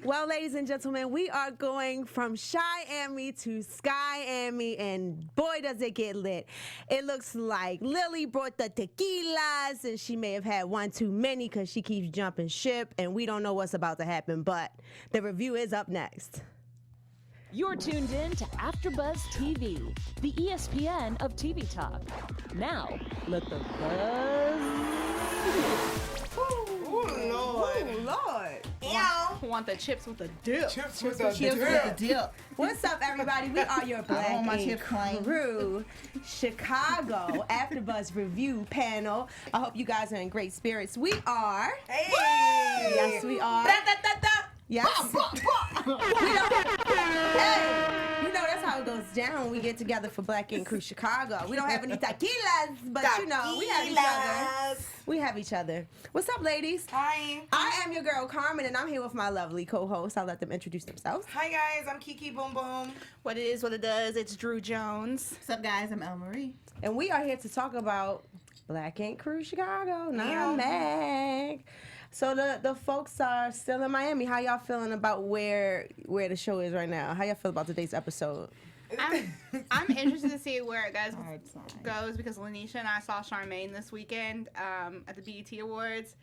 Well, ladies and gentlemen, we are going from Shy Emmy to Sky Emmy, and boy, does it get lit. It looks like Lilly brought the tequilas, and she may have had one too many because she keeps jumping ship, and we don't know what's about to happen, but the review is up next. You're tuned in to AfterBuzz TV, the ESPN of TV talk. Now, let the buzz begin. Oh, Lord. Ew. Want the chips with the dip. Chips with the dip. What's up, everybody? We are your Black Ink Crew Chicago AfterBuzz review panel. I hope you guys are in great spirits. We are. Hey. Yes, we are. Yes. Hey, you know that's how it goes down when we get together for Black Ink Crew Chicago. We don't have any tequilas, but you know, we have each other. We have each other. What's up, ladies? Hi. I am your girl, Carmen, and I'm here with my lovely co-host. I'll let them introduce themselves. Hi, guys. I'm Kiki Boom Boom. What it is, what it does. It's Drew Jones. What's up, guys? I'm El Marie. And we are here to talk about Black Ink Crew Chicago. Now, Meg. So the folks are still in Miami. How y'all feeling about where the show is right now? How y'all feel about today's episode? I'm interested to see where it goes because Lanisha and I saw Charmaine this weekend at the BET Awards.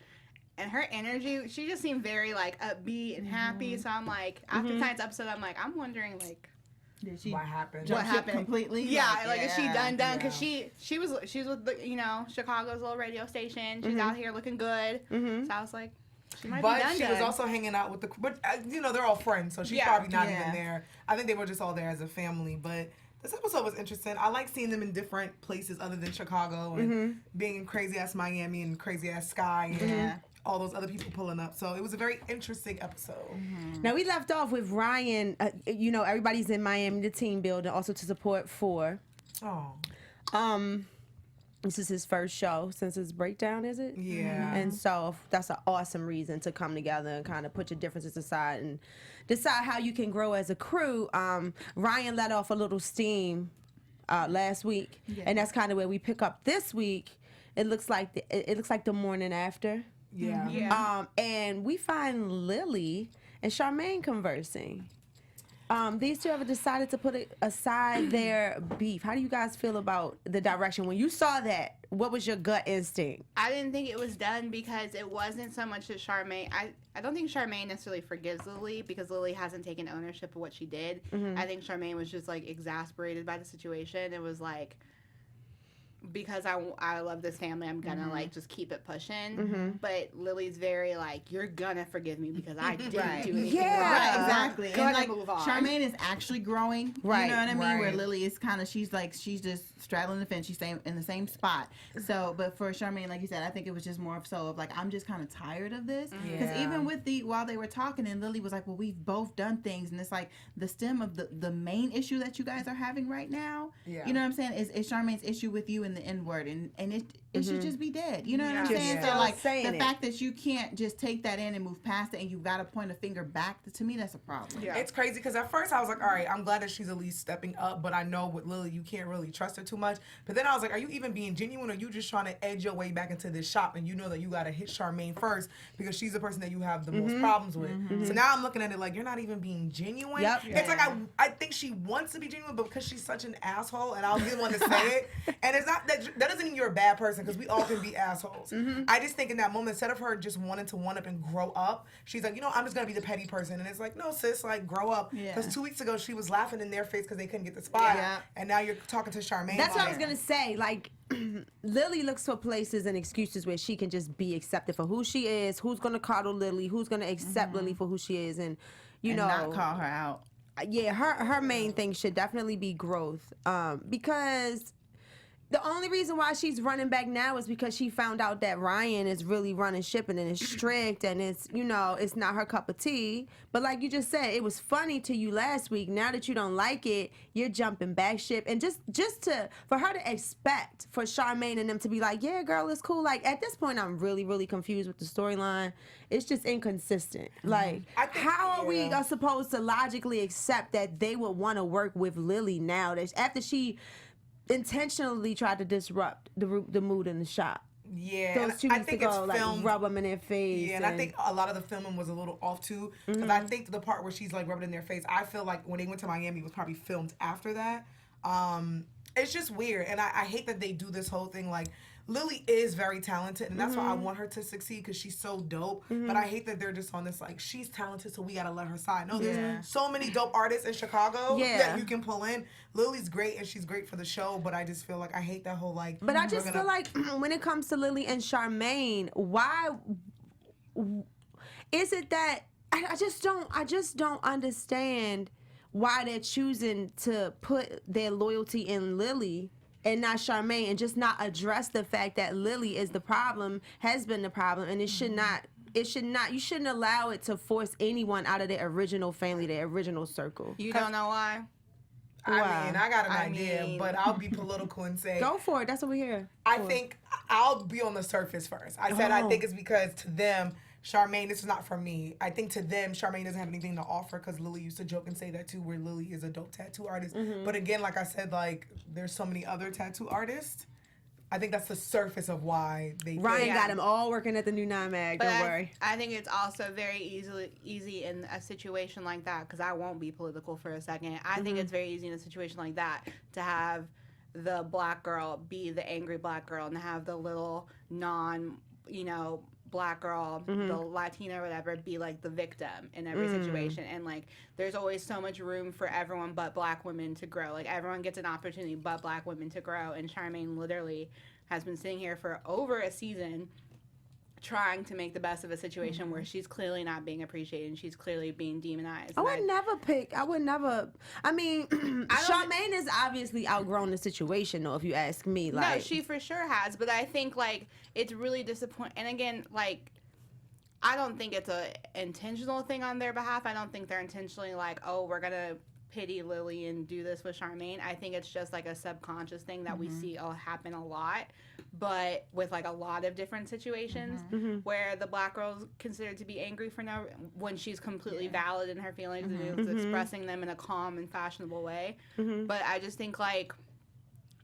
And her energy, she just seemed very like upbeat and happy. So I'm like, after tonight's episode, I'm wondering like, what happened? What happened completely? Yeah, like is she done? Because she was with the, Chicago's little radio station. She's out here looking good. So I was like, she might be done. But she was also hanging out with but they're all friends, so she's probably not even there. I think they were just all there as a family, but. This episode was interesting. I like seeing them in different places other than Chicago and being in crazy ass Miami and crazy ass Sky and all those other people pulling up. So it was a very interesting episode. Now we left off with Ryan. Everybody's in Miami, the team building, also to support 4. Oh. This is his first show since his breakdown, is it? Yeah. And so that's an awesome reason to come together and kind of put your differences aside and decide how you can grow as a crew. Ryan let off a little steam last week, and that's kind of where we pick up this week. It looks like the morning after. Yeah. And we find Lilly and Charmaine conversing. These two have decided to put aside their beef. How do you guys feel about the direction? When you saw that, what was your gut instinct? I didn't think it was done because it wasn't so much that Charmaine. I don't think Charmaine necessarily forgives Lilly because Lilly hasn't taken ownership of what she did. I think Charmaine was just like exasperated by the situation. It was like, because I love this family, I'm gonna like just keep it pushing. But Lily's very like, you're gonna forgive me because I didn't do anything wrong. Right, exactly. Go and ahead like, and move on. Charmaine is actually growing. Right, You know what I mean? right. Where Lilly is kind of, she's just straddling the fence. She's staying in the same spot. So, but for Charmaine, like you said, I think it was just more so of like, I'm just kind of tired of this. Because even with while they were talking, and Lilly was like, well, we've both done things, and it's like the stem of the main issue that you guys are having right now. Yeah. You know what I'm saying? Is Charmaine's issue with you and the N word, and it should just be dead. You know what I'm Just saying? still So like saying the it. fact that you can't just take that in and move past it, and you've got to point a finger back. To me, that's a problem. Yeah. It's crazy because at first I was like, all right, I'm glad that she's at least stepping up, but I know with Lilly, you can't really trust her too much. But then I was like, are you even being genuine, or are you just trying to edge your way back into this shop and you know that you got to hit Charmaine first because she's the person that you have the most problems with? So now I'm looking at it like, you're not even being genuine. Yep. It's like I think she wants to be genuine, but because she's such an asshole, and I'll be the one to say it, and it's not that doesn't mean you're a bad person because we all can be assholes. I just think in that moment, instead of her just wanting to one up and grow up, she's like, I'm just gonna be the petty person, and it's like, no, sis, like grow up. Because 2 weeks ago she was laughing in their face because they couldn't get the spot, and now you're talking to Charmaine. That's what I was gonna say. Like, Lilly looks for places and excuses where she can just be accepted for who she is. Who's gonna coddle Lilly? Who's gonna accept Lilly for who she is? And Not call her out. Yeah, her main thing should definitely be growth. Because the only reason why she's running back now is because she found out that Ryan is really running shipping and is strict, and it's it's not her cup of tea. But like you just said, it was funny to you last week. Now that you don't like it, you're jumping back ship, and just for her to expect for Charmaine and them to be like, yeah, girl, it's cool. Like at this point, I'm really, really confused with the storyline. It's just inconsistent. Like, how are we supposed to logically accept that they would want to work with Lilly now? That after she intentionally tried to disrupt the mood in the shop. Yeah, those and 2 I weeks think ago, it's like filmed. rub them in their face. Yeah, and I think a lot of the filming was a little off too, because I think the part where she's like rubbing it in their face, I feel like when they went to Miami was probably filmed after that. It's just weird, and I hate that they do this whole thing. Like, Lilly is very talented, and that's why I want her to succeed, because she's so dope. But I hate that they're just on this, like, she's talented, so we gotta let her slide. No, there's so many dope artists in Chicago that you can pull in. Lilly's great, and she's great for the show, but I just feel like I hate that whole, like... But I just feel like when it comes to Lilly and Charmaine, why is it that I just don't understand why they're choosing to put their loyalty in Lilly and not Charmaine, and just not address the fact that Lilly is the problem, has been the problem, and it should not, you shouldn't allow it to force anyone out of their original family, their original circle. You don't know why? I mean, I got an idea, but I'll be political and say... Go for it. That's what we're here I think I'll be on the surface first. I said I think it's because to them, Charmaine, this is not from me. I think to them, Charmaine doesn't have anything to offer, because Lilly used to joke and say that too, where Lilly is a dope tattoo artist. But again, like I said, like, there's so many other tattoo artists. I think that's the surface of why they... Ryan got them all working at the new Nine Mag. Don't worry. I think it's also very easy in a situation like that, because I won't be political for a second. I think it's very easy in a situation like that to have the black girl be the angry black girl, and have the little black girl, the Latina or whatever, be like the victim in every situation. And like, there's always so much room for everyone but black women to grow. Like, everyone gets an opportunity but black women to grow. And Charmaine literally has been sitting here for over a season trying to make the best of a situation where she's clearly not being appreciated and she's clearly being demonized. I would never. I mean, Charmaine has obviously outgrown the situation, though, if you ask me. Like, no, she for sure has, but I think, like, it's really disappointing. And again, like, I don't think it's a intentional thing on their behalf. I don't think they're intentionally like, oh, we're going to pity Lilly and do this with Charmaine. I think it's just like a subconscious thing that we see happen a lot, but with like a lot of different situations where the black girl's considered to be angry for when she's completely valid in her feelings and is expressing them in a calm and fashionable way. But I just think, like,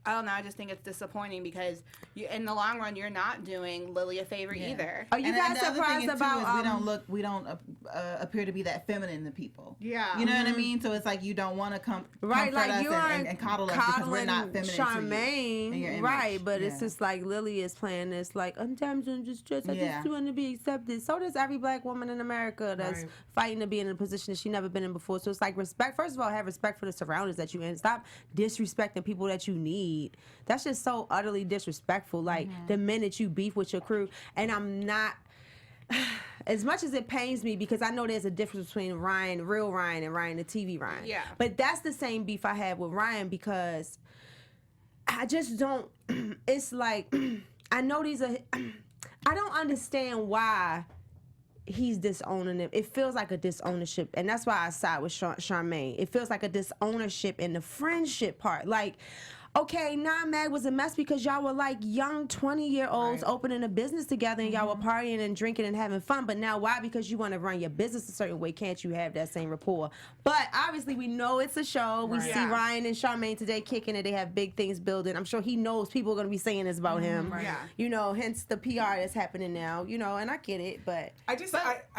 I don't know. I just think it's disappointing because in the long run, you're not doing Lilly a favor either. Are you guys surprised about? We don't appear to be that feminine to people. Yeah, you know what I mean. So it's like you don't want to comfort like us you and coddle us because we're not feminine Charmaine, to you, right? But it's just like Lilly is playing this like sometimes I'm just stressed. I just want to be accepted. So does every black woman in America that's fighting to be in a position that she never been in before. So it's like respect. First of all, have respect for the surroundings that you in. Stop disrespecting people that you need. That's just so utterly disrespectful. Like the minute you beef with your crew, and I'm not. As much as it pains me because I know there's a difference between Ryan, real Ryan, and Ryan, the TV Ryan. Yeah. But that's the same beef I have with Ryan because I just don't. It's like I know these are. I don't understand why he's disowning it. It feels like a disownership, and that's why I side with Charmaine. It feels like a disownership in the friendship part. Like, okay, Nine Mag was a mess because y'all were like young 20-year-olds opening a business together and y'all were partying and drinking and having fun. But now why? Because you want to run your business a certain way, can't you have that same rapport? But obviously we know it's a show. We see Ryan and Charmaine today kicking it. They have big things building. I'm sure he knows people are going to be saying this about him. Yeah. You know, hence the PR that's happening now, you know, and I get it, but... I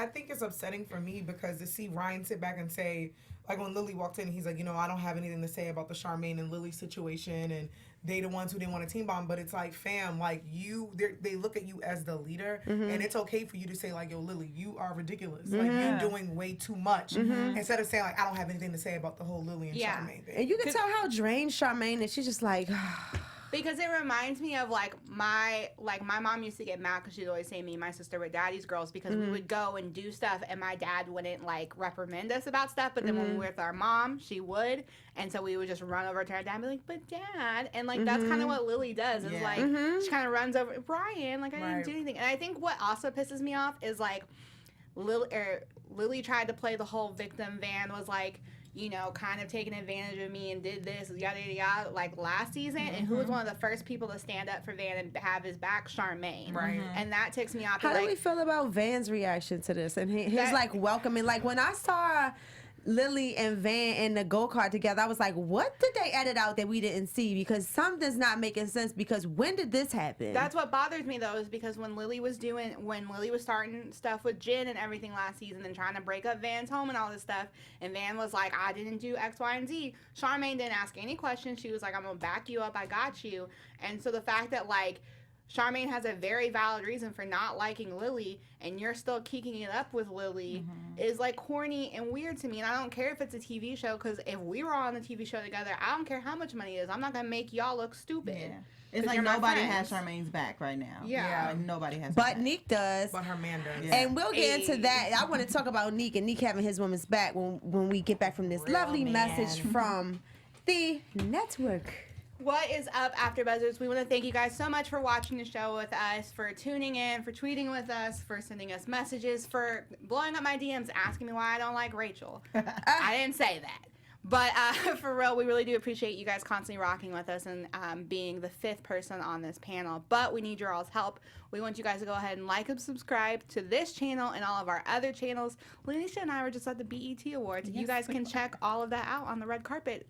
think it's upsetting for me because to see Ryan sit back and say... Like when Lilly walked in, he's like, you know, I don't have anything to say about the Charmaine and Lilly situation, and they the ones who didn't want to team bomb. But it's like, fam, like they look at you as the leader, and it's okay for you to say like, yo, Lilly, you are ridiculous. Like you're doing way too much. Instead of saying like, I don't have anything to say about the whole Lilly and Charmaine thing. And you can tell how drained Charmaine is. She's just like. Because it reminds me of like my mom used to get mad because she'd always say me and my sister were daddy's girls because we would go and do stuff and my dad wouldn't like reprimand us about stuff, but then when we were with our mom, she would, and so we would just run over to our dad and be like, but Dad, and like that's kind of what Lilly does. Is like she kind of runs over Brian, like I didn't do anything. And I think what also pisses me off is like Lilly tried to play the whole victim. Van was like, you know, kind of taking advantage of me and did this, yada, yada, yada, like last season. And who was one of the first people to stand up for Van and have his back? Charmaine. Right. And that ticks me off. How do we feel about Van's reaction to this? And his like welcoming, like when I saw Lilly and Van in the go-kart together, I was like, what did they edit out that we didn't see? Because something's not making sense, because when did this happen? That's what bothers me, though, is because when Lilly was starting stuff with Jen and everything last season and trying to break up Van's home and all this stuff, and Van was like, I didn't do X, Y, and Z. Charmaine didn't ask any questions. She was like, I'm going to back you up. I got you. And so the fact that, like, Charmaine has a very valid reason for not liking Lilly, and you're still kicking it up with Lilly is, like, corny and weird to me. And I don't care if it's a TV show, because if we were on the TV show together, I don't care how much money it is. I'm not going to make y'all look stupid. Yeah. It's like nobody has Charmaine's back right now. Yeah. Like nobody has But her back. Nique does. But her man does. Yeah. And we'll get into that. I want to talk about Nique and Nique having his woman's back when we get back from this Real lovely man. message from the network. What is up, AfterBuzzers? We want to thank you guys so much for watching the show with us, for tuning in, for tweeting with us, for sending us messages, for blowing up my DMs, asking me why I don't like Rachel. I didn't say that. But for real, we really do appreciate you guys constantly rocking with us and being the 5th person on this panel. But we need your all's help. We want you guys to go ahead and like and subscribe to this channel and all of our other channels. Lanisha and I were just at the BET Awards. You guys can check all of that out on the red carpet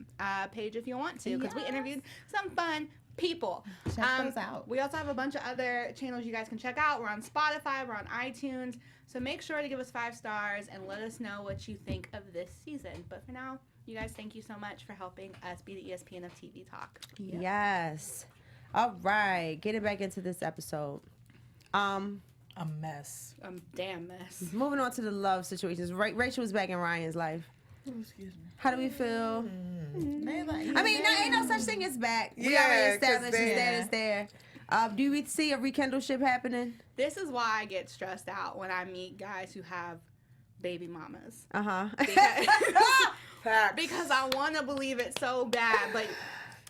page if you want to, because we interviewed some fun people. Check those out. We also have a bunch of other channels you guys can check out. We're on Spotify, we're on iTunes. So make sure to give us 5 stars and let us know what you think of this season. But for now, you guys, thank you so much for helping us be the ESPN of TV Talk. Yep. Yes. All right. Getting back into this episode. A mess. Damn mess. Moving on to the love situations. Rachel was back in Ryan's life. Oh, excuse me. How do we feel? I mean, I mean, ain't no such thing as back. We Yeah, already 'cause established it's there. Do we see a rekindleship happening? This is why I get stressed out when I meet guys who have baby mamas. Uh-huh. Facts. Because I want to believe it so bad, but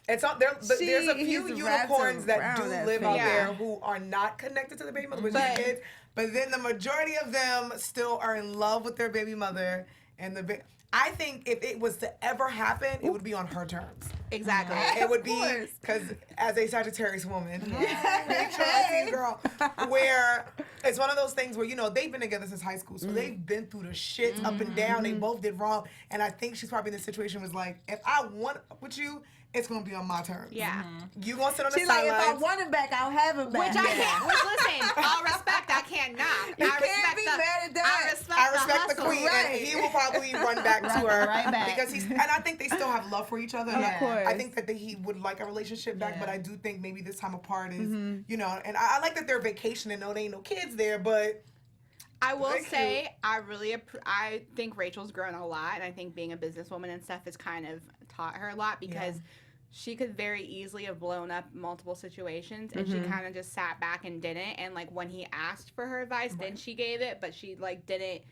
It's all, there's a few He's wrapped unicorns that do around that live out thing. there who are not connected to the baby mother, which is kids. But then the majority of them still are in love with their baby mother. And I think if it was to ever happen, it would be on her terms. exactly. It would be because as a Sagittarius woman, Pisces girl, where it's one of those things where, you know, they've been together since high school, so they've been through the shit up and down. They both did wrong, and I think she's probably in the situation was like, if I want with you, it's gonna be on my terms. Yeah. You gonna sit on the She's like, if I sidelines. want him back, I'll have him back. Which I can't. Which, listen, all respect, I can't knock. You I can't respect be the, mad at that. I respect, I respect the hustle. queen, Right. and he will probably run back to her Right back. because and I think they still have love for each other. And Of course. I think that he would like a relationship back, Yeah. but I do think maybe this time apart is, you know, and I like that they're vacationing. No, there ain't no kids there, but I will Thank say, I really, I think Rachel's grown a lot, and I think being a businesswoman and stuff has kind of taught her a lot because she could very easily have blown up multiple situations, and she kind of just sat back and didn't. And like when he asked for her advice, then she gave it, but she like didn't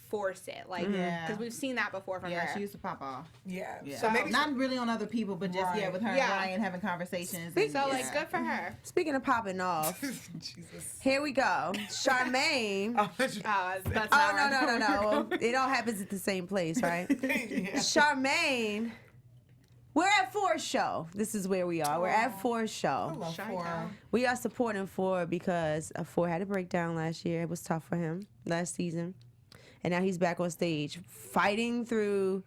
force it, like because we've seen that before from Yeah, her. she used to pop off. yeah. Yeah. So maybe Not really on other people, but just Right. with her Yeah. and Ryan having conversations. So and, like, yeah. good for her. Speaking of popping off, Jesus. here we go. Charmaine. That's Oh, not no. It all happens at the same place, right? Yeah. Charmaine. We're at 4's show. This is where we are. We're at 4's show. Love Shy for town. We are supporting 4 because 4 had a breakdown last year. It was tough for him last season. And now he's back on stage fighting through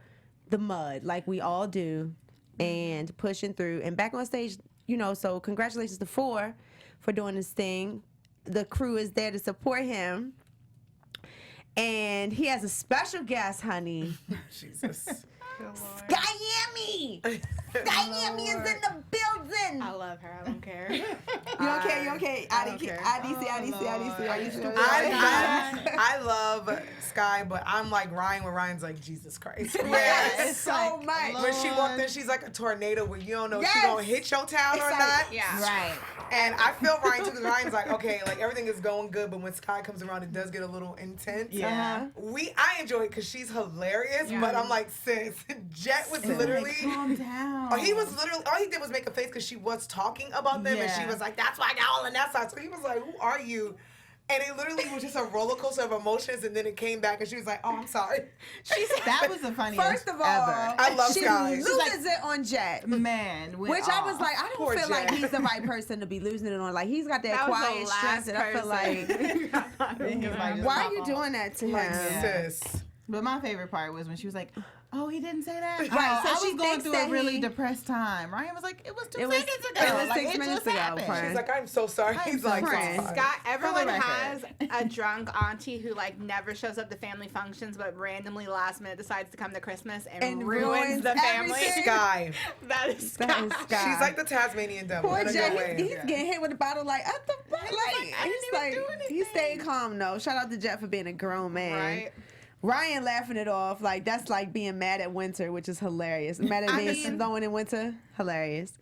the mud like we all do and pushing through and back on stage, you know, so congratulations to 4 for doing this thing. The crew is there to support him. And he has a special guest, honey. Jesus. Skyami! Skyami is in the building! I love her. I don't care. You okay? You okay? I don't care. I love Sky, but I'm like Ryan when Ryan's like, Jesus Christ. Yes, so much. When she walked in, she's like a tornado where you don't know if Yes. she gonna hit your town or It's like- not. Yeah. Right. And I feel Ryan too, because Ryan's like, okay, like everything is going good, but when Sky comes around, it does get a little intense. Yeah. I enjoy it because she's hilarious, but I'm like, sis, Jet was literally. Calm down. Oh, he was literally, all he did was make a face because she was talking about them, and she Yeah. was like, that's why I got all in that side. So he was like, who are you? And it literally was just a roller coaster of emotions, and then it came back, and she was like, oh, I'm sorry. That was the funniest First of all, ever. I love she Sky. loses it on Jet. Man. went Which I was off. like, I don't Poor feel like Jet. he's the right person to be losing it on. Like, he's got that That was quiet the strength, last and I feel like, He was like, why are pop you off. doing that to Like, him? sis. But my favorite part was when she was like, "Oh, he didn't say that." Right, Oh, so I she was going thinks through that a really he- depressed time. Ryan was like, "It was 2 It was- seconds ago. it was Like, 6 it minutes just ago, happened." friend. She's like, I'm so sorry. I'm He's so like, sorry. sorry. Scott, everyone record. has a drunk auntie who like never shows up to family functions, but randomly last minute decides to come to Christmas and ruins the family. everything. Sky. That is That Scott. is Scott. She's like the Tasmanian devil. Poor in a Jay, good way. he's getting hit with a bottle like, at the like, I didn't even do anything. he's staying calm though. Shout out to Jet for being a grown man. Right. Ryan laughing it off like that's like being mad at winter, which is hilarious. Mad at being snowing in winter, hilarious.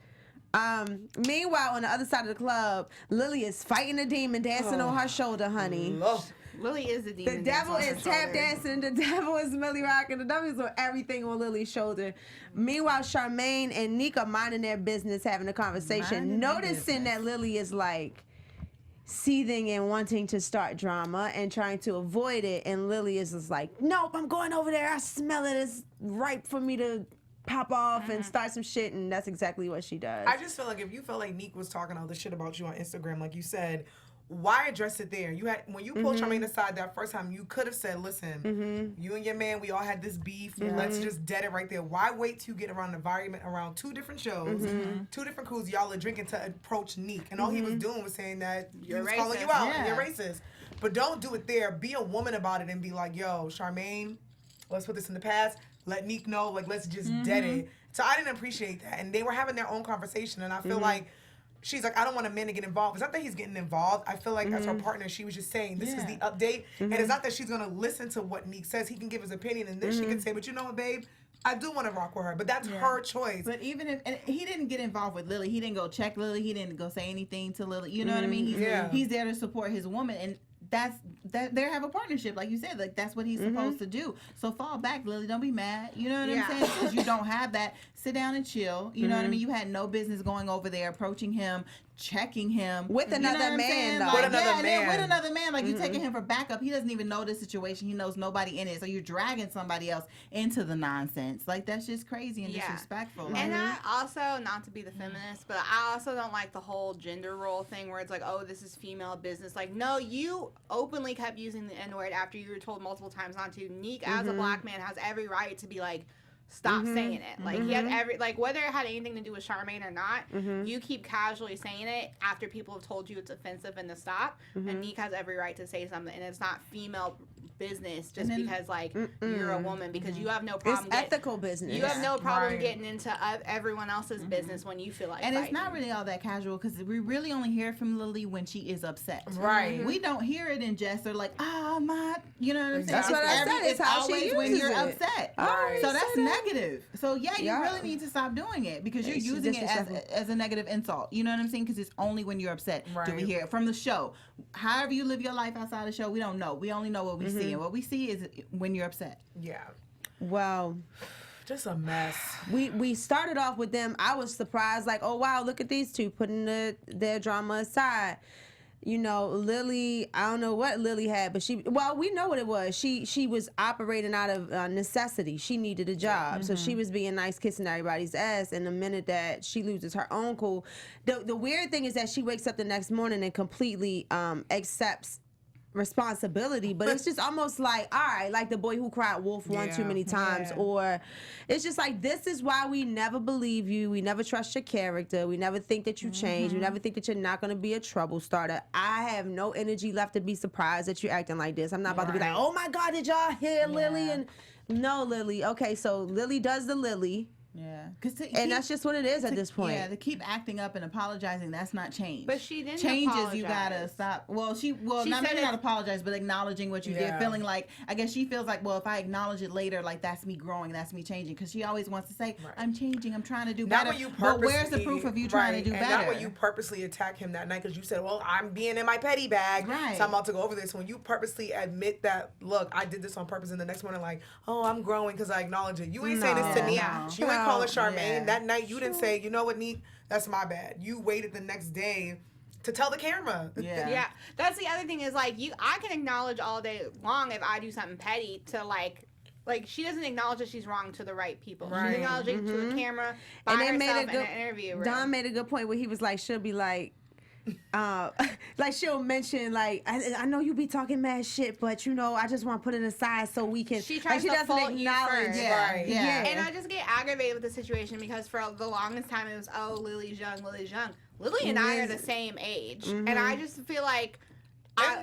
Meanwhile, on the other side of the club, Lilly is fighting the demon, dancing on her shoulder, honey. Love. Lily is the demon. The devil that's on her is tap shoulder. dancing. The devil is Millie rocking. The devil is on everything on Lily's shoulder. Meanwhile, Charmaine and Nique are minding their business, having a conversation, Minding their noticing business. that Lily is like seething and wanting to start drama and trying to avoid it. And Lily is just like, nope, I'm going over there. I smell it. It's ripe for me to pop off and start some shit. And that's exactly what she does. I just feel like if you felt like Nique was talking all this shit about you on Instagram, like you said, why address it there? You had when you pulled Charmaine aside that first time, you could have said, "Listen, you and your man, we all had this beef. Let's just dead it right there. Why wait till you get around the environment around 2 different shows, 2 different crews? Y'all are drinking to approach Nique, and all he was doing was saying that he You're was calling you racist. out Yeah. and you're racist. But don't do it there. Be a woman about it and be like, yo, Charmaine, let's put this in the past. Let Nique know. Like, let's just dead it. So I didn't appreciate that, and they were having their own conversation, and I feel like. She's like, I don't want a man to get involved. It's not that he's getting involved. I feel like as her partner, she was just saying, this is the update. And it's not that she's going to listen to what Nique says. He can give his opinion. And then she can say, but you know what, babe? I do want to rock with her. But that's her choice. But even if and he didn't get involved with Lily, he didn't go check Lily. He didn't go say anything to Lily. You know what I mean? He's there to support his woman, and that they have a partnership, like you said. Like that's what he's supposed to do. So fall back, Lily. Don't be mad. You know what I'm saying? Because you don't have that. Sit down and chill. You know what I mean? You had no business going over there, approaching him, checking him With You know another what I'm man, saying? though. Like, With another yeah, and then man. with another man. Like you taking him for backup. He doesn't even know the situation. He knows nobody in it. So you're dragging somebody else into the nonsense. Like that's just crazy and disrespectful. And I also, not to be the feminist, but I also don't like the whole gender role thing where it's like, oh, this is female business. Like, no, you openly kept using the N-word after you were told multiple times not to. Nique, as a black man, has every right to be like, stop saying it. Like, he had every, like, whether it had anything to do with Charmaine or not, you keep casually saying it after people have told you it's offensive and to stop. And Nique has every right to say something. And it's not female business just because, like, you're a woman, because you have no problem. It's ethical business. You have no problem Right. getting into everyone else's business when you feel like And fighting. it's not really all that casual because we really only hear from Lily when she is upset. Right. We don't hear it in jest or like, oh, my, you know what I'm saying? That's what I said, it's how she always when uses you're it. upset. Right. So that's negative. So yeah, you Yeah. really need to stop doing it because you're It's using it disrespectful. as a negative insult. You know what I'm saying? Because it's only when you're upset. Do we Right. hear it from the show? However you live your life outside the show, we don't know. We only know what we see. And what we see is when you're upset. Yeah. Well, Just a mess. we started off with them. I was surprised, like, oh wow, look at these two putting their drama aside. You know, Lily, I don't know what Lily had, but we know what it was. She was operating out of necessity. She needed a job. So she was being nice, kissing everybody's ass. And the minute that she loses her own cool, the weird thing is that she wakes up the next morning and completely accepts responsibility, but it's just almost like, all right, like the boy who cried wolf one too many times, or it's just like, this is why we never believe you, we never trust your character, we never think that you change, we never think that you're not going to be a trouble starter. I have no energy left to be surprised that you're acting like this. I'm not about to be like, oh my God, did y'all hear Lily? And no, Lily. Okay, so Lily does the Lily. Yeah. And that's just what it is at this point. Yeah, to keep acting up and apologizing, that's not change. But she didn't Changes, apologize. you gotta stop. Well, She not said maybe it- not apologize, but acknowledging what you did. Yeah. Feeling like, I guess she feels like, well, if I acknowledge it later, like that's me growing, that's me changing. Because she always wants to say, I'm changing, I'm trying to do Not better. when you But where's the purposely- proof of you trying to do and better? not when you purposely attack him that night because you said, well, I'm being in my petty bag. Right. So I'm about to go over this. When you purposely admit that, look, I did this on purpose, and the next morning, like, oh, I'm growing because I acknowledge it. You ain't saying this to No. Nique. No. You ain't calling Charmaine. Yeah. That night, you didn't say, you know what, Nique, that's my bad. You waited the next day to tell the camera. Yeah. Yeah, that's the other thing is like I can acknowledge all day long if I do something petty to like she doesn't acknowledge that she's wrong to the right people. Right. She's acknowledging to a camera by And they herself made a in good an interview room. Don made a good point where he was like, she'll be like, like she'll mention like I know you be talking mad shit, but you know I just want to put it aside so we can. She tries like, to fault you first. Yeah, Right. yeah. And I just get aggravated with the situation because for the longest time it was, oh, Lily's young, Lily's young. Lily and I are the same age, and I just feel like.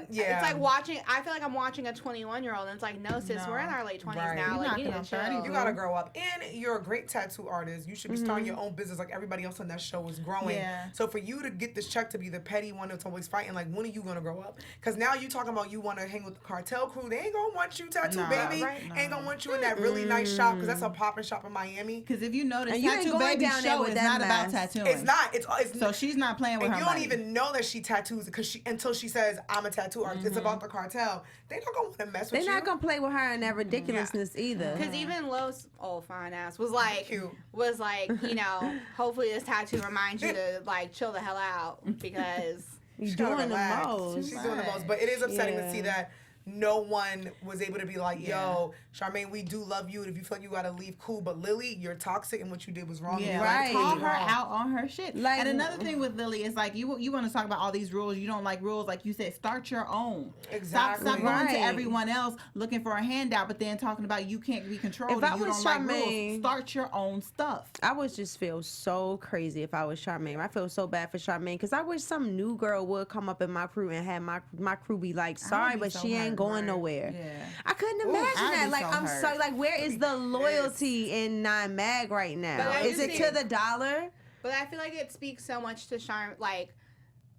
It's like watching. I feel like I'm watching a 21-year-old, and it's like, no, sis, we're in our late 20s now. You're Like, not you need gonna to chill. 30. You gotta grow up, and you're a great tattoo artist. You should be starting your own business like everybody else on that show is growing. Yeah. So for you to get this check to be the petty one that's always fighting, like when are you gonna grow up? Because now you talking about you want to hang with the cartel crew. They ain't gonna want you tattoo, No, baby. right. Ain't gonna want you in that really nice shop because that's a poppin' shop in Miami. Because if you notice, And you ain't Tattoo going Baby down there show with is that not about mess. tattooing. It's not. It's So she's not playing with and her you don't money. even know that she tattoos because until she says I'm a tattoo artist. It's about the cartel. They not gonna want to mess with They're you. not gonna play with her in that ridiculousness either. Because even Los, old fine ass, was like, Cute. you know, hopefully this tattoo reminds you to like chill the hell out because You're She gotta doing the relax. most. She's doing the most. But it is upsetting to see Yeah. that no one was able to be like, yo, Charmaine, we do love you. And if you feel like you got to leave, cool. But Lily, you're toxic and what you did was wrong. Yeah, Right. like, call her Wrong. out on her shit. Like- and another thing with Lily is like you want to talk about all these rules. You don't like rules, like you said. Start your own. Exactly. Stop going to Right. everyone else looking for a handout, but then talking about you can't be controlled. If I and you was don't like Charmaine- rules. Start your own stuff. I would just feel so crazy if I was Charmaine. I feel so bad for Charmaine because I wish some new girl would come up in my crew and have my crew be like, sorry, be but so she ain't hurt, going right. nowhere. Yeah. I couldn't Ooh, imagine I'd that. be Like, so I'm hurt. so like, where is the loyalty in Nine Mag right now? But I Is just it think- to the dollar? But I feel like it speaks so much to Charmaine. Like,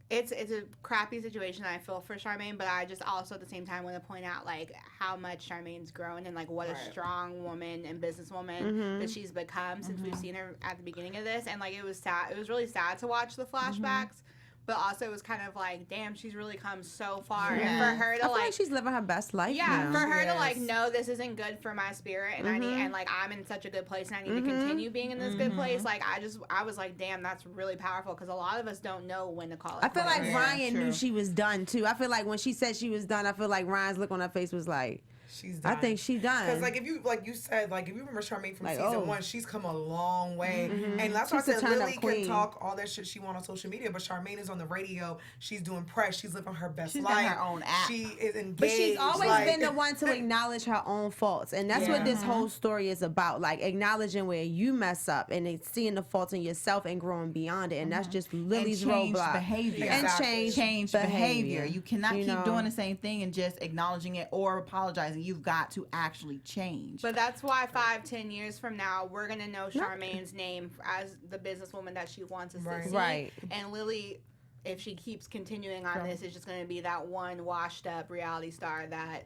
it's a crappy situation I feel for Charmaine, but I just also at the same time want to point out like how much Charmaine's grown and like what a strong woman and businesswoman that she's become since we've seen her at the beginning of this. And like it was sad. It was really sad to watch the flashbacks. But also it was kind of like, damn, she's really come so far. And Yeah. for her I to feel like like she's living her best life yeah, now. for her to Yes. like know this isn't good for my spirit, and I need and like I'm in such a good place, and I need to continue being in this good place. Like I was like, damn, that's really powerful because a lot of us don't know when to call it. I feel like quits. Yeah, Ryan knew true. she was done too. I feel like when she said she was done, I feel like Ryan's look on her face was like, She's done. I think she done. Because like if you said if you remember Charmaine from Like, season oh. 1, she's come a long way, and that's why I She's a said turned-up Lily can queen. talk all that shit she want on social media, but Charmaine is on the radio. She's doing press. She's living her best She's got life. her own app. She is engaged. But she's always like, been the one to acknowledge her own faults. And that's what this whole story is about. Like acknowledging where you mess up and then seeing the faults in yourself and growing beyond it. And that's just Lily's and change roadblock. behavior. And Exactly. change behavior. You cannot You keep know? doing the same thing and just acknowledging it or apologizing. You've got to actually change. But that's why 5-10 years from now, we're gonna know Charmaine's name as the businesswoman that she wants us to see. Right. And Lily, if she keeps continuing on this, is just gonna be that one washed up reality star that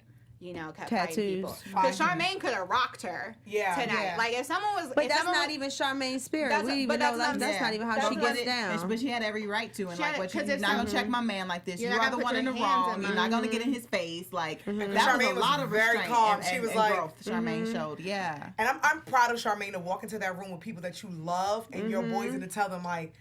kept fighting people. Tattoos. Because Charmaine could have rocked her Yeah. tonight. Yeah. Like if someone was, But if that's someone not was- even Charmaine's spirit. That's- We but even that's know what like, I'm that's saying. not even how That's she what gets it- down. But she had every right to, and She like, had- what you're 'cause it's- not gonna check my man like this. You're You not are the gonna one put in the your hands wrong. in You're my- not gonna get in his face. Like that was Charmaine a lot was of very restraint calm. and, She and, was and like, growth Charmaine showed. Yeah. And I'm proud of Charmaine to walk into that room with people that you love and your boys and to tell them like,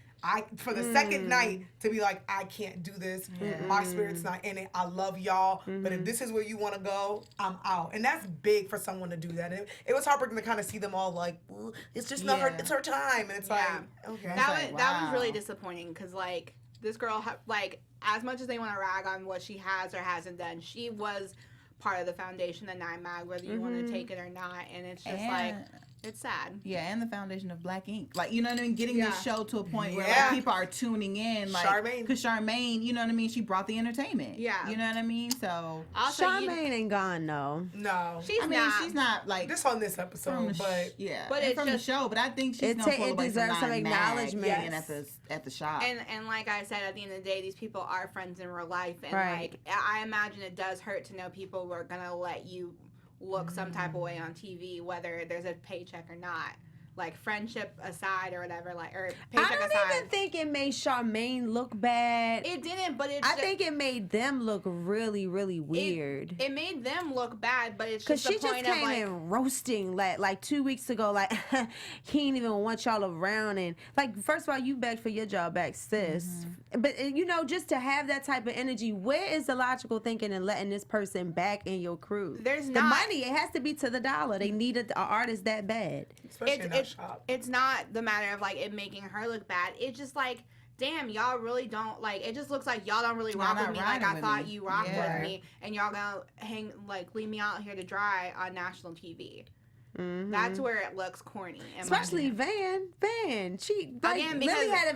for the second night to be like, I can't do this. My spirit's not in it. I love y'all. But if this is where you want to go, I'm out. And that's big for someone to do that. And it was heartbreaking to kind of see them all like, well, it's just not her, it's her time. And it's like, okay. that was wow. really disappointing because like this girl like as much as they want to rag on what she has or hasn't done, she was part of the foundation of Nine Mag, whether you want to take it or not. And it's just like it's sad. Yeah, and the foundation of Black Ink. Like, you know what I mean? Getting this show to a point where Yeah. like, people are tuning in. Like, Charmaine. Because Charmaine, you know what I mean? She brought the entertainment. Yeah. You know what I mean? So, Also, Charmaine ain't gone though. No. she's I mean, not. she's not like Just on this from episode, the but yeah, But and it's from just- the show. But I think she's It gonna pull away deserves from some Nine Mag acknowledgement. being at the shop. And like I said, at the end of the day, these people are friends in real life, and Right. like I imagine it does hurt to know people were gonna let you look some type of way on TV, whether there's a paycheck or not. Like friendship aside or whatever, like or I paycheck don't aside. even think it made Charmaine look bad. It didn't, but it's I think it made them look really, really weird. It made them look bad, but it's Cause just she the just point came of like. in roasting like 2 weeks ago, like he ain't even want y'all around, and like first of all you begged for your job back, sis. But just to have that type of energy, where is the logical thinking and letting this person back in your crew? There's the not- money. It has to be to the dollar. They needed an artist that bad. especially in that shop. It's not the matter of like it making her look bad. It's just like, damn, y'all really don't, like, it just looks like y'all don't really rock Y'all with me not like I riding with thought me. you rocked Yeah. with me, and y'all gonna leave me out here to dry on national TV. That's where it looks corny. in my Especially opinion. Van. She like Again, Lily because- had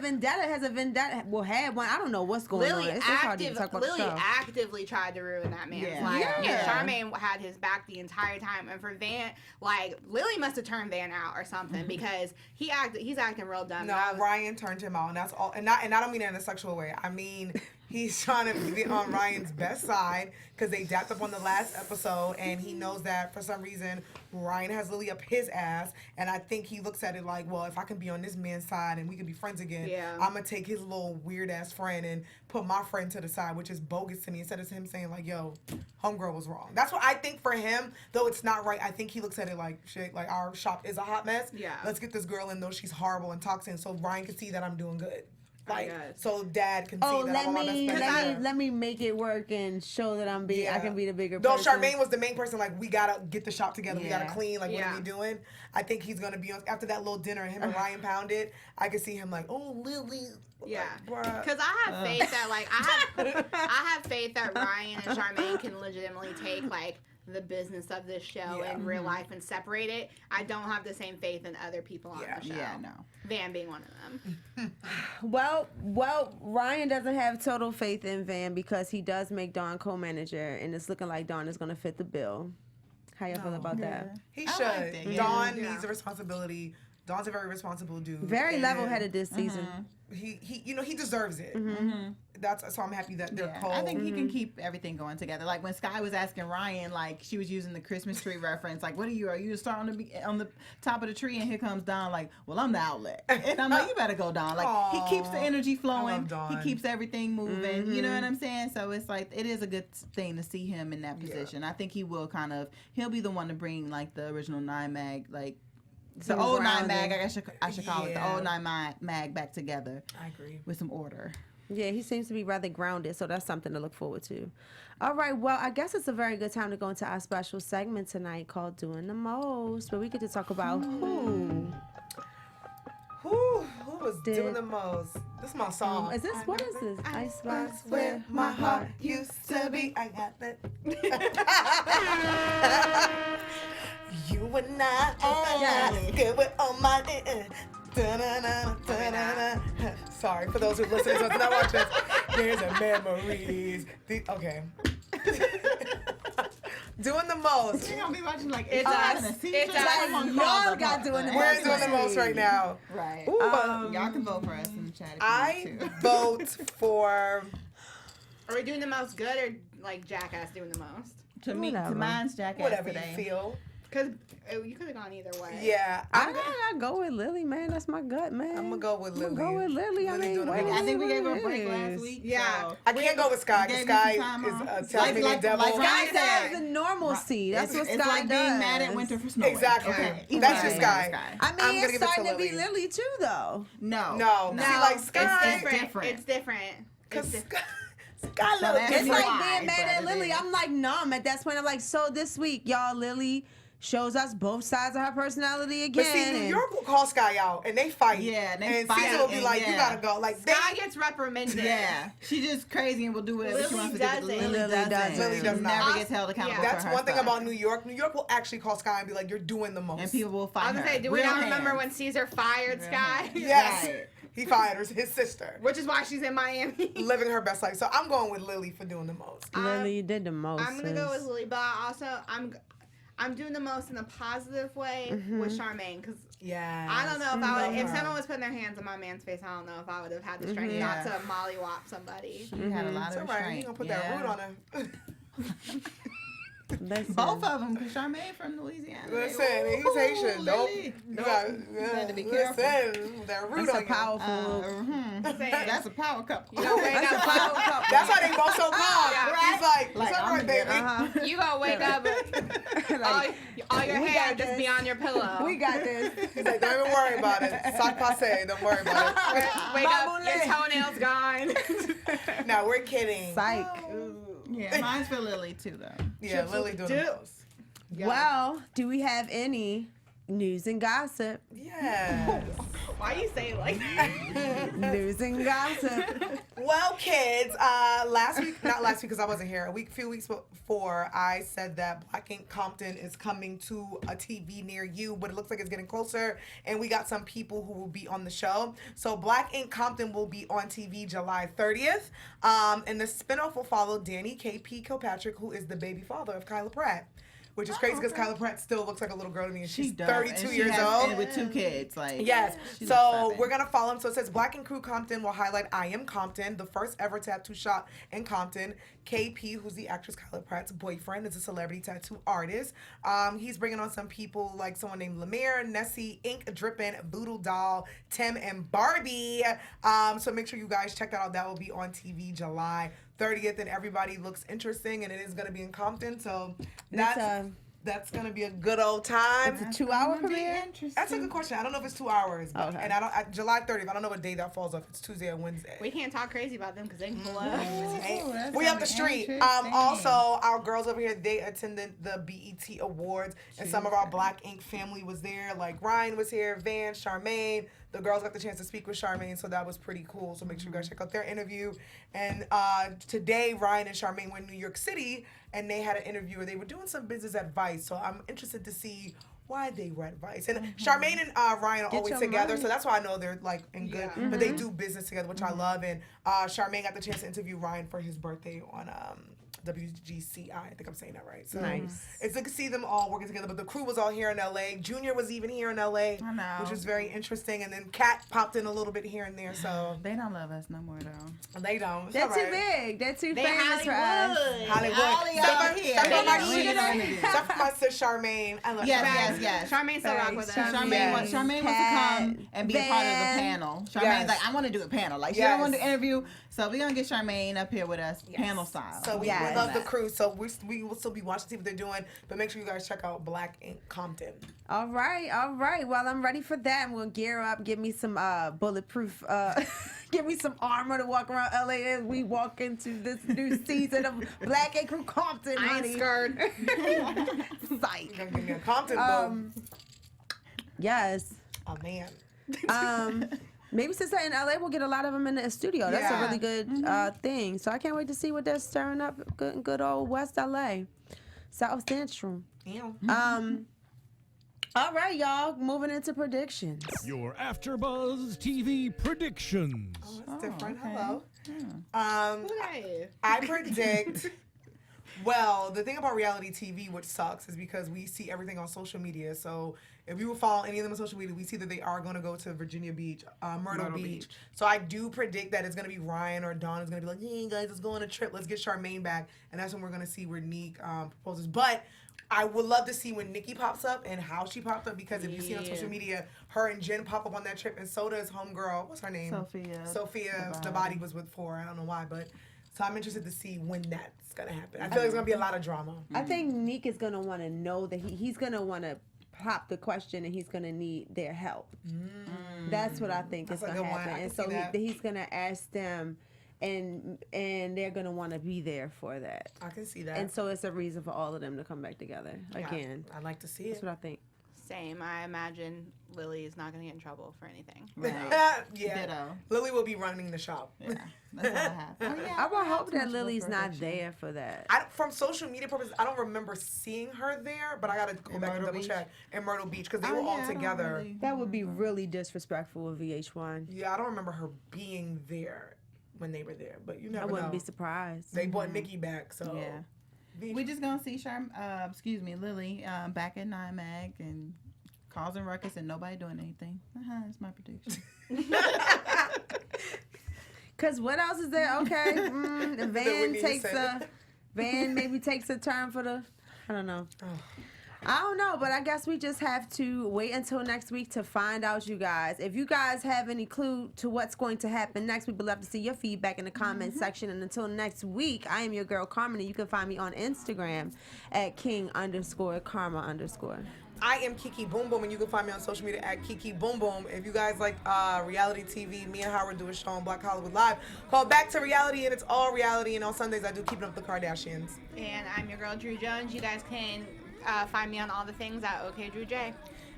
a vendetta. Well, had one. I don't know what's going Lily, on. It's just hard to even talk about the Lily show. actively tried to ruin that man's Yeah. life. Yeah. And Charmaine had his back the entire time. And for Van, like, Lily must have turned Van out or something because he's acting real dumb. No, Ryan turned him out, and that's all. And I don't mean that in a sexual way. I mean, he's trying to be on Ryan's best side because they dapped up on the last episode, and he knows that for some reason Ryan has Lily up his ass, and I think he looks at it like, well, if I can be on this man's side and we can be friends again, I'm gonna take his little weird ass friend and put my friend to the side, which is bogus to me. Instead of him saying like, yo, homegirl was wrong. That's what I think for him, though it's not right. I think he looks at it like, shit, like our shop is a hot mess. Yeah. Let's get this girl in though she's horrible and toxic, so Ryan can see that I'm doing good. Like, guess. so dad can see that let I'm on my me best friend. let me make it work and show that I Yeah. can be the bigger Though person. Charmaine was the main person, like, we gotta get the shop together, we gotta Yeah. clean, like, what Yeah. are we doing? I think he's gonna be on, after that little dinner, him and Ryan pounded, I could see him like, oh, Lily. Yeah, Like, bruh. because I have faith that like I have faith that Ryan and Charmaine can legitimately take like the business of this show in real life and separate it. I don't have the same faith in other people on the show. Yeah, no. Van being one of them. Well, Ryan doesn't have total faith in Van because he does make Dawn co-manager, and it's looking like Dawn is going to fit the bill. How y'all feel about that? He I should. liked it, yeah. Dawn Yeah. needs a responsibility. Dawn's a very responsible dude. Very and level-headed this season. He he deserves it. So I'm happy that they're Yeah, cold. I think he can keep everything going together. Like when Sky was asking Ryan, like she was using the Christmas tree reference. Like, what are you? Are you a star on the top of the tree? And here comes Don. Like, well, I'm the outlet. And I'm like, you better go, Don. Like he keeps the energy flowing. Dawn. He keeps everything moving. You know what I'm saying? So it's like it is a good thing to see him in that position. I think he will he'll be the one to bring like the original 9 mag like. The Some old 9 grounding. mag, I should call it the Yeah. old 9 mag back together I agree. with some order. Yeah, he seems to be rather grounded, so that's something to look forward to. All right, well, I guess it's a very good time to go into our special segment tonight called Doing the Most, where we get to talk about who. Who was doing the most? This is my song. Is this, what is this? Icebox Where my heart used to be. I got that. You and I, good with all my. Sorry for those who listen to us not watch this. There's a memories. Okay. Doing the most. You're gonna be watching like It's us. It's us. Y'all got doing the We're most. doing the most right now. Right. Ooh, Y'all can vote for us in the chat. If I you need to. vote for. Are we doing the most good or like Jackass doing the most? To me, to Whatever. mine's Jackass Whatever today. you feel. Because you could have gone either way. Yeah, I go with Lily, man. That's my gut, man. I'm gonna go with Lily. Go with Lily. I Lily mean, doing the what most. I think we gave her a it break is. last week. Yeah. So. I can't go with Sky. We Because gave you Sky some time off. is a Tasmanian devil. like Sky Sky says the normalcy. That's what it's Sky like does. being mad at winter for snowing. Exactly. Okay. That's Either just way, Sky. I I'm mean, gonna it's give it to starting to be Lily. Lily too, though. No. No. No, See, like it's Sky. different. It's different. Because It's different. Sky So looks that's It's It's like why, being mad but at it Lily. is. I'm like numb at that point. I'm like, so this week, y'all, Lily shows us both sides of her personality again. But see, New and- York will call Sky out and they fight. Yeah, they and fight, Caesar will be and like, you yeah. gotta go. Like, Sky gets reprimanded. Yeah, she just crazy and will do whatever she Lily wants to do. doesn't. Lily Lily doesn't. doesn't. Lily does She not. never gets held accountable Yeah. for that's her one thing stuff. about New York. New York will actually call Sky and be like, you're doing the most. And people will fight I was gonna her. say, do we Real all remember hands. when Caesar fired Real Sky? hands. Yes. Right. He fired his sister. Which is why she's in Miami. Living her best life. So I'm going with Lily for doing the most. Lily, you did the most. I'm gonna go with sis. Lily, but I also I'm doing the most in a positive way with Charmaine because Yeah. I don't know if I would, if her. someone was putting their hands on my man's face, I don't know if I would have had the strength Yeah. not to mollywop somebody. She had a lot It's of all right. You restraint. gonna put Yeah. that root on her. Listen. Both of them, because Charmaine from Louisiana. Listen, he's Ooh, Haitian. Nope. Lily. You got had to be careful. Listen, that root That's on a you. powerful. That's a power couple. You gonna wake That's a up, power couple. That's why they both so calm. Yeah. He's like, Like, it's all I'm right, gonna baby. Uh-huh. you gonna wake up, Like, all your we hair got just this. be on your pillow. we got this. He's like, don't even worry about it. Sac passe, don't worry about Wake up, Babule. your toenails gone. it. No, we're kidding. Psych. Yeah, mine's for Lily too, though. Yeah, Lily doing the most. Well, do we have any news and gossip? Yes. Why you say it like that? News and gossip. Well, kids, not last week because I wasn't here. A few weeks before, I said that Black Ink Compton is coming to a TV near you, but it looks like it's getting closer, and we got some people who will be on the show. So Black Ink Compton will be on TV July 30th, and the spinoff will follow Danny K.P. Kilpatrick, who is the baby father of Kyla Pratt. Which is crazy because Kyla Pratt still looks like a little girl to me, and she's 32 years old. And with 2 kids, like yes. So we're gonna follow him. So it says Black and Crew Compton will highlight I Am Compton, the first ever tattoo shop in Compton. KP, who's the actress Kyla Pratt's boyfriend, is a celebrity tattoo artist. He's bringing on some people like someone named Lemire, Nessie, Ink Drippin', Voodoo Doll, Tim, and Barbie. So make sure you guys check that out. That will be on TV July 30th, and everybody looks interesting, and it is going to be in Compton, so that's going to be a good old time. It's a 2-hour premiere? That's a good question. I don't know if it's 2 hours, but, okay. And July 30th, I don't know what day that falls off. It's Tuesday or Wednesday. We can't talk crazy about them because they can pull up. We up the street. Also, our girls over here, they attended the BET Awards, and some of our Black Ink family was there. Like Ryan was here, Van, Charmaine. The girls got the chance to speak with Charmaine, so that was pretty cool. So make sure you guys check out their interview. And today, Ryan and Charmaine were in New York City, and they had an interview where they were doing some business advice. So I'm interested to see why they were advice. And Charmaine and Ryan are always together, so that's why I know they're like in good. But they do business together, which I love. And Charmaine got the chance to interview Ryan for his birthday on WGCI. I think I'm saying that right. So nice. It's good to see them all working together. But the crew was all here in LA. Junior was even here in LA, which was very interesting. And then Kat popped in a little bit here and there. So they don't love us no more though. They don't. They're too big. They're too famous for us. Hollywood. Except for my sis Charmaine. I love Charmaine. Yes. Charmaine still rock with us. Charmaine wants to come and be a part of the panel. Charmaine's like, I want to do a panel. Like, she don't want to do an interview. So we're going to get Charmaine up here with us, panel style. So we love the crew. So we will still be watching, see what they're doing. But make sure you guys check out Black Ink Compton. All right. Well, I'm ready for that. I'm going to gear up, give me some bulletproof, give me some armor to walk around LA as we walk into this new season of Black Ink Crew Compton. I ain't scared. Psych. You're gonna give me a Compton boo. Yes. Oh, man. Maybe since they're in LA, we'll get a lot of them in the studio. That's a really good thing. So I can't wait to see what they're stirring up good old West LA, South Central. All right, y'all. Moving into predictions. Your AfterBuzz TV predictions. Oh, that's different. Okay. Hello. Yeah. I predict. Well, the thing about reality TV, which sucks, is because we see everything on social media. So if you will follow any of them on social media, we see that they are going to go to Virginia Beach, Myrtle Beach. So I do predict that it's going to be Ryan or Dawn is going to be like, hey, guys, let's go on a trip. Let's get Charmaine back. And that's when we're going to see where Nique proposes. But I would love to see when Nique pops up and how she popped up, because if you see on social media, her and Jen pop up on that trip, and so does homegirl. What's her name? Sophia. The body was with 4. I don't know why, but so I'm interested to see when that's gonna happen. I feel like it's gonna be a lot of drama. I think Nique is gonna want to know that he's gonna want to pop the question, and he's gonna need their help. That's what I think is gonna happen, and so he's gonna ask them. And they're gonna want to be there for that. I can see that. And so it's a reason for all of them to come back together again. I'd like to see it. That's what I think. Same. I imagine Lilly is not going to get in trouble for anything. Right. Ditto. Lilly will be running the shop. Yeah, that's all I have. I would hope that Lily's not there for that. From social media purposes, I don't remember seeing her there, but I gotta go back and double check in Myrtle Beach because they were all together. That would be really disrespectful of VH1. Yeah, I don't remember her being there when they were there, but you never know. I wouldn't be surprised. They brought Nique back, so yeah. We're just gonna see Lily back at 9 Mag and causing ruckus and nobody doing anything. That's my prediction. Cause what else is there? Okay, Van maybe takes a turn for the. I don't know. I don't know, but I guess we just have to wait until next week to find out, you guys. If you guys have any clue to what's going to happen next, we would love to see your feedback in the comment section. And until next week, I am your girl, Carmen, and you can find me on Instagram at king_karma_. I am Kiki Boom Boom, and you can find me on social media at Kiki Boom Boom. If you guys like reality TV, me and Howard do a show on Black Hollywood Live called Back to Reality, and it's all reality. And on Sundays, I do Keeping Up with the Kardashians. And I'm your girl, Drew Jones. You guys can find me on all the things at OK Drew J.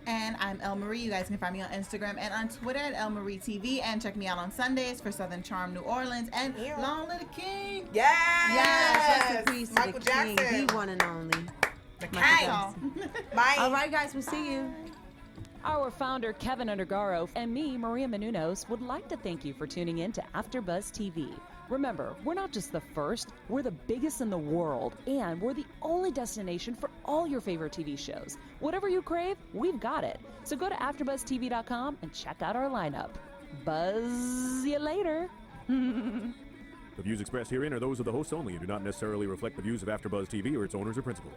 And I'm El Marie. You guys can find me on Instagram and on Twitter at El Marie TV. And check me out on Sundays for Southern Charm New Orleans and Long Live the King. Yes, rest in peace to Michael the king. Jackson. He one and only. The Michael king. Bye. All right, guys, we'll see you. Our founder, Keven Undergaro, and me, Maria Menounos, would like to thank you for tuning in to AfterBuzz TV. Remember, we're not just the first, we're the biggest in the world, and we're the only destination for all your favorite TV shows. Whatever you crave, we've got it. So go to AfterBuzzTV.com and check out our lineup. Buzz you later. The views expressed herein are those of the hosts only and do not necessarily reflect the views of AfterBuzz TV or its owners or principals.